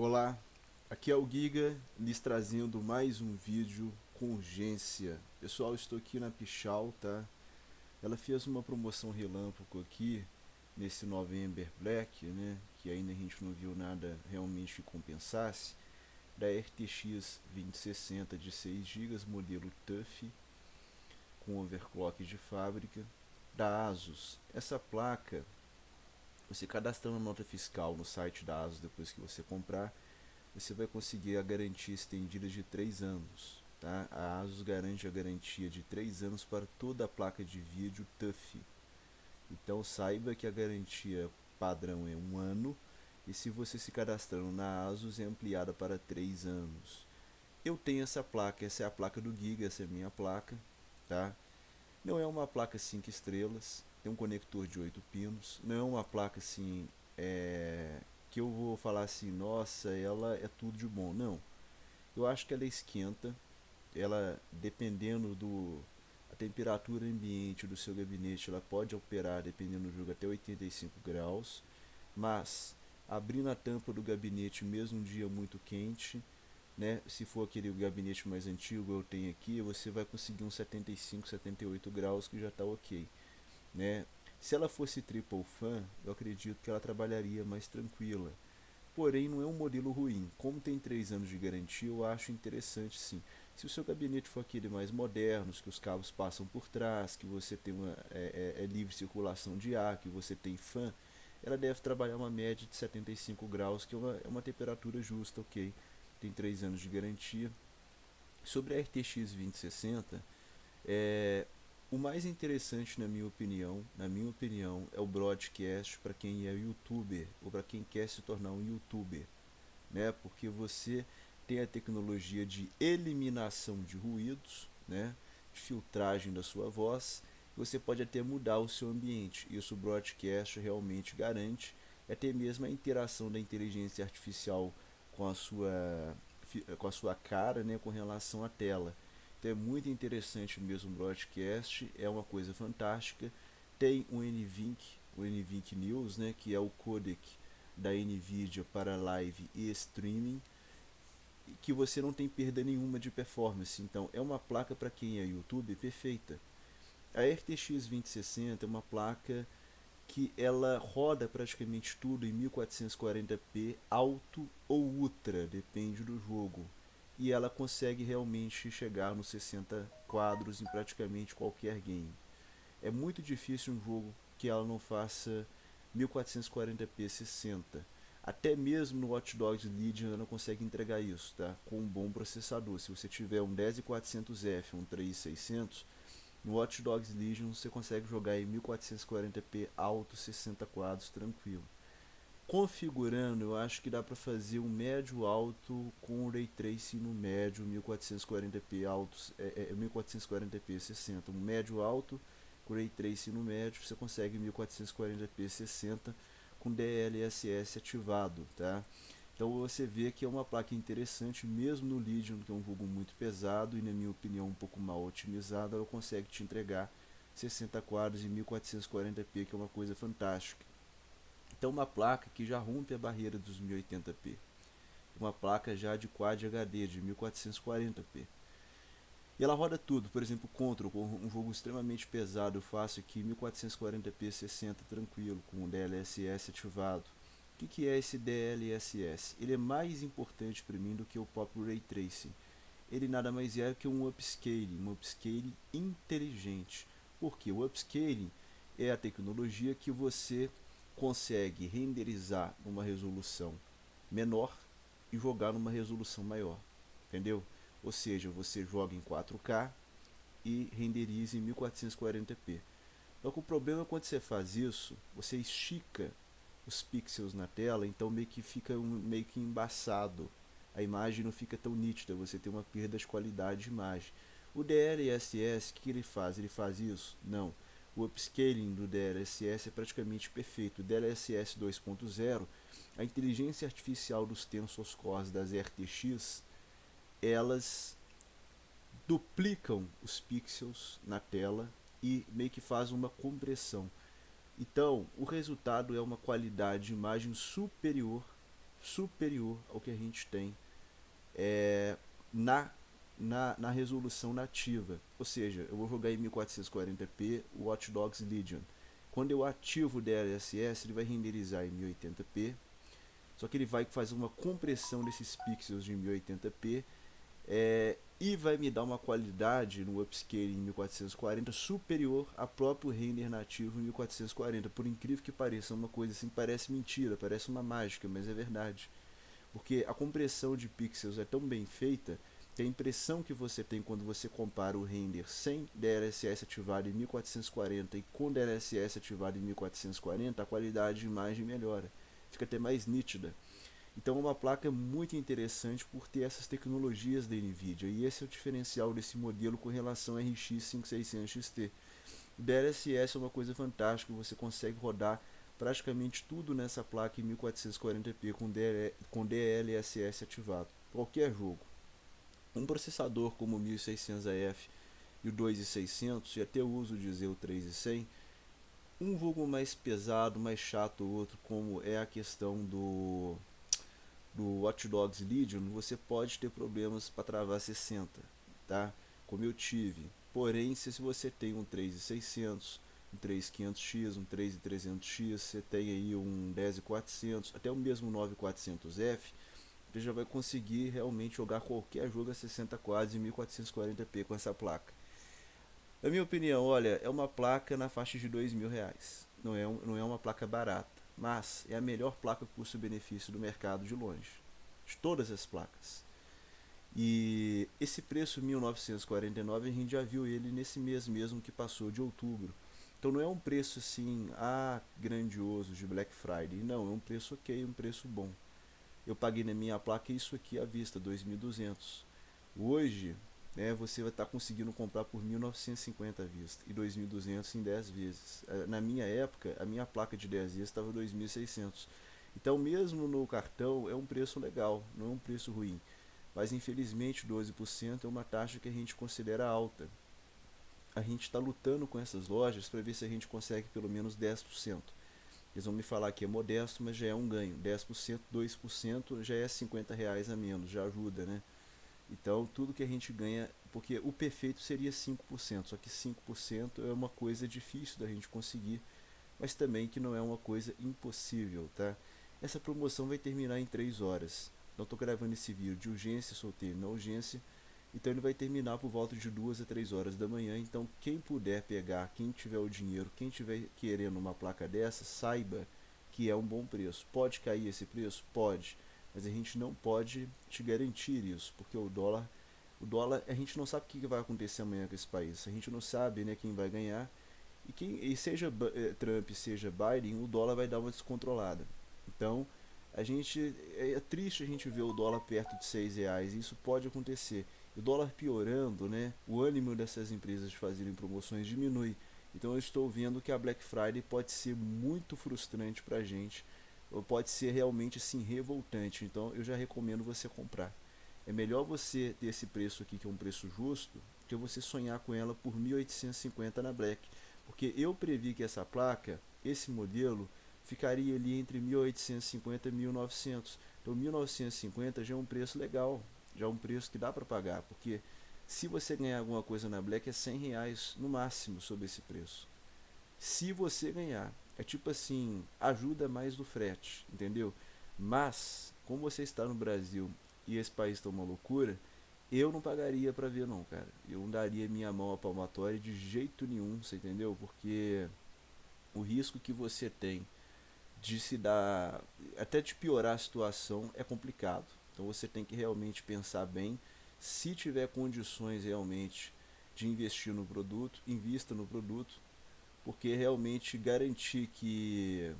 Olá, aqui é o Giga, lhes trazendo mais um vídeo com urgência. Pessoal, estou aqui na Pichau, tá? Ela fez uma promoção relâmpago aqui nesse November Black, né? Que ainda a gente não viu nada realmente que compensasse. Da RTX 2060 de 6 GB, modelo TUF, com overclock de fábrica. Da ASUS, essa placa, você cadastrando a nota fiscal no site da ASUS depois que você comprar, você vai conseguir a garantia estendida de 3 anos. Tá? A ASUS garante a garantia de 3 anos para toda a placa de vídeo TUF. Então saiba que a garantia padrão é 1 ano e se você se cadastrando na ASUS é ampliada para 3 anos. Eu tenho essa placa, essa é a placa do Giga, essa é a minha placa. Tá? Não é uma placa 5 estrelas, tem um conector de 8 pinos, não é uma placa assim que eu vou falar assim, nossa, ela é tudo de bom. Não, eu acho que ela esquenta, ela dependendo do a temperatura ambiente do seu gabinete, ela pode operar dependendo do jogo até 85 graus, mas abrindo a tampa do gabinete mesmo um dia muito quente, né, se for aquele gabinete mais antigo eu tenho aqui, você vai conseguir uns 75, 78 graus que já está ok, né? Se ela fosse triple fan, eu acredito que ela trabalharia mais tranquila. Porém, não é um modelo ruim. Como tem 3 anos de garantia, eu acho interessante sim. Se o seu gabinete for aquele mais moderno, que os cabos passam por trás, que você tem uma livre circulação de ar, que você tem fan, ela deve trabalhar uma média de 75 graus, que é uma temperatura justa, ok. Tem 3 anos de garantia. Sobre a RTX 2060, é, o mais interessante na minha opinião, é o broadcast para quem é youtuber ou para quem quer se tornar um youtuber, né? Porque você tem a tecnologia de eliminação de ruídos, né? De filtragem da sua voz. Você pode até mudar o seu ambiente. Isso o broadcast realmente garante. Até mesmo a interação da inteligência artificial com a sua cara, né? Com relação à tela. Então é muito interessante mesmo o broadcast, é uma coisa fantástica. Tem o NVINC News, né, que é o codec da Nvidia para live e streaming, que você não tem perda nenhuma de performance. Então é uma placa para quem é YouTube perfeita. A RTX 2060 é uma placa que ela roda praticamente tudo em 1440p alto ou ultra, depende do jogo. E ela consegue realmente chegar nos 60 quadros em praticamente qualquer game. É muito difícil um jogo que ela não faça 1440p 60. Até mesmo no Watch Dogs Legion ela não consegue entregar isso, tá? Com um bom processador. Se você tiver um 10400F, um 3600, no Watch Dogs Legion você consegue jogar em 1440p alto, 60 quadros tranquilo. Configurando, eu acho que dá para fazer um médio alto com Ray Tracing no médio, 1440p altos, 1440p 60, um médio alto com Ray Tracing no médio, você consegue 1440p 60 com DLSS ativado, tá? Então você vê que é uma placa interessante, mesmo no Legion, que é um jogo muito pesado e na minha opinião um pouco mal otimizado, ela consegue te entregar 60 quadros em 1440p, que é uma coisa fantástica. Então uma placa que já rompe a barreira dos 1080p, uma placa já de Quad HD de 1440p. E ela roda tudo, por exemplo, Control, um jogo extremamente pesado, eu faço aqui 1440p 60 tranquilo, com o DLSS ativado. O que é esse DLSS? Ele é mais importante para mim do que o próprio Ray Tracing. Ele nada mais é que um upscaling inteligente. Porque o upscaling é a tecnologia que você consegue renderizar numa resolução menor e jogar numa resolução maior, entendeu? Ou seja, você joga em 4K e renderiza em 1440p. Só que o problema é quando você faz isso, você estica os pixels na tela, então meio que fica meio que embaçado. A imagem não fica tão nítida, você tem uma perda de qualidade de imagem. O DLSS, o que ele faz? Ele faz isso? Não. O upscaling do DLSS é praticamente perfeito. O DLSS 2.0, a inteligência artificial dos Tensor Cores das RTX, elas duplicam os pixels na tela e meio que faz uma compressão. Então, o resultado é uma qualidade de imagem superior superior ao que a gente tem é, na, na resolução nativa. Ou seja, eu vou jogar em 1440p o Watch Dogs Legion. Quando eu ativo o DLSS, ele vai renderizar em 1080p, só que ele vai fazer uma compressão desses pixels de 1080p e vai me dar uma qualidade no upscale em 1440 superior a próprio render nativo em 1440. Por incrível que pareça, uma coisa assim parece mentira, parece uma mágica, mas é verdade. Porque a compressão de pixels é tão bem feita que a impressão que você tem quando você compara o render sem DLSS ativado em 1440 e com DLSS ativado em 1440, a qualidade de imagem melhora, fica até mais nítida. Então é uma placa muito interessante por ter essas tecnologias da NVIDIA, e esse é o diferencial desse modelo com relação ao RX 5600 XT. O DLSS é uma coisa fantástica, você consegue rodar praticamente tudo nessa placa em 1440p com DLSS ativado, qualquer jogo. Um processador como o 1600AF e o 2600, e até eu uso dizer o 3100, um jogo mais pesado, mais chato, o outro como é a questão do Watch Dogs Legion, você pode ter problemas para travar 60, tá? Como eu tive. Porém, se você tem um 3600, um 3500X, um 3300X, você tem aí um 10400, até o mesmo 9400F, você já vai conseguir realmente jogar qualquer jogo a 60 quadros em 1440p com essa placa. Na minha opinião, olha, é uma placa na faixa de R$ 2.000. Não é uma placa barata, mas é a melhor placa custo-benefício do mercado de longe, de todas as placas. E esse preço 1949 a gente já viu ele nesse mês mesmo que passou de outubro. Então não é um preço assim, grandioso de Black Friday. Não, é um preço ok, um preço bom. Eu paguei na minha placa isso aqui à vista, 2.200. Hoje, né, você vai estar conseguindo comprar por 1.950 à vista e 2.200 em 10 vezes. Na minha época, a minha placa de 10 vezes estava 2.600. Então, mesmo no cartão, é um preço legal, não é um preço ruim. Mas, infelizmente, 12% é uma taxa que a gente considera alta. A gente está lutando com essas lojas para ver se a gente consegue pelo menos 10%. Eles vão me falar que é modesto, mas já é um ganho. 10%, 2% já é R$ 50 a menos, já ajuda, né? Então, tudo que a gente ganha, porque o perfeito seria 5%, só que 5% é uma coisa difícil da gente conseguir, mas também que não é uma coisa impossível, tá? Essa promoção vai terminar em 3 horas. Então, estou gravando esse vídeo de urgência, soltei na urgência, então ele vai terminar por volta de 2 a 3 horas da manhã. Então, quem puder pegar, quem tiver o dinheiro, quem tiver querendo uma placa dessa, saiba que é um bom preço. Pode cair esse preço? Pode, mas a gente não pode te garantir isso, porque o dólar, a gente não sabe o que vai acontecer amanhã com esse país. A gente não sabe, né, quem vai ganhar. E seja Trump, seja Biden, o dólar vai dar uma descontrolada. Então, é triste a gente ver o dólar perto de R$ 6. Isso pode acontecer. O dólar piorando, né, o ânimo dessas empresas de fazerem promoções diminui. Então eu estou vendo que a Black Friday pode ser muito frustrante para a gente, ou pode ser realmente assim revoltante. Então eu já recomendo você comprar. É melhor você ter esse preço aqui, que é um preço justo, que você sonhar com ela por 1.850 na Black. Porque eu previ que essa placa, esse modelo, ficaria ali entre 1.850 e 1.900. Então 1.950 já é um preço legal, já é um preço que dá para pagar, porque se você ganhar alguma coisa na Black é R$ 100 no máximo sobre esse preço. Se você ganhar, é tipo assim, ajuda mais do frete, entendeu? Mas, como você está no Brasil e esse país está uma loucura, eu não pagaria pra ver não, cara. Eu não daria minha mão à palmatória de jeito nenhum, você entendeu? Porque o risco que você tem de se dar, até de piorar a situação é complicado. Então você tem que realmente pensar bem. Se tiver condições realmente de investir no produto, invista no produto, porque realmente garantir que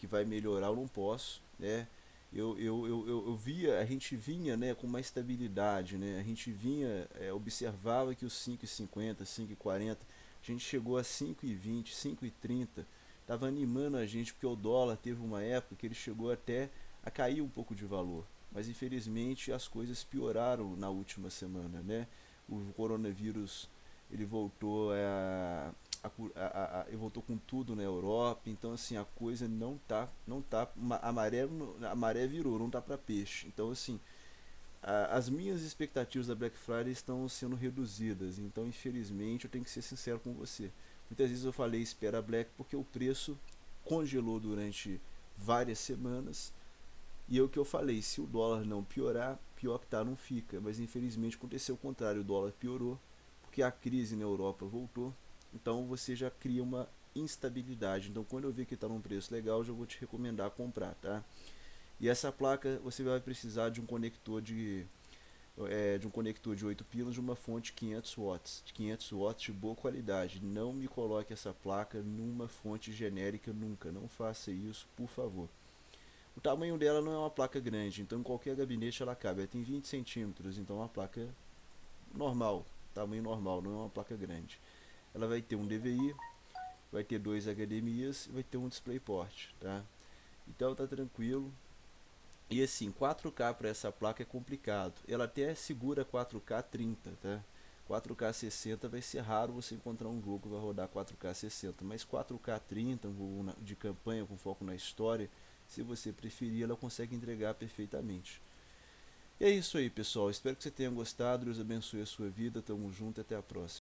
vai melhorar eu não posso, né? Eu via, a gente vinha, né, com uma estabilidade, né? A gente vinha, observava que os 5,50, 5,40, a gente chegou a 5,20, 5,30, estava animando a gente, porque o dólar teve uma época que ele chegou até a cair um pouco de valor, mas infelizmente as coisas pioraram na última semana, né? O coronavírus ele voltou eu voltou com tudo na Europa, então assim a coisa não tá a maré virou, não tá para peixe. Então assim, as minhas expectativas da Black Friday estão sendo reduzidas, então infelizmente eu tenho que ser sincero com você. Muitas vezes eu falei espera a Black porque o preço congelou durante várias semanas e é o que eu falei, se o dólar não piorar, pior que tá não fica, mas infelizmente aconteceu o contrário, o dólar piorou porque a crise na Europa voltou, então você já cria uma instabilidade. Então quando eu ver que está num preço legal, eu já vou te recomendar comprar, tá? E essa placa você vai precisar de um conector de 8 pilas de uma fonte 500 watts, de 500 watts de boa qualidade. Não me coloque essa placa numa fonte genérica nunca, não faça isso, por favor. O tamanho dela não é uma placa grande, então em qualquer gabinete ela cabe. Ela tem 20 centímetros, então é uma placa normal, tamanho normal, não é uma placa grande. Ela vai ter um DVI, vai ter dois HDMIs e vai ter um DisplayPort, tá? Então tá tranquilo. E assim, 4K para essa placa é complicado. Ela até segura 4K 30, tá? 4K 60 vai ser raro você encontrar um jogo que vai rodar 4K 60, mas 4K 30, um jogo de campanha com foco na história, se você preferir, ela consegue entregar perfeitamente. E é isso aí, pessoal. Espero que você tenha gostado. Deus abençoe a sua vida. Tamo junto e até a próxima.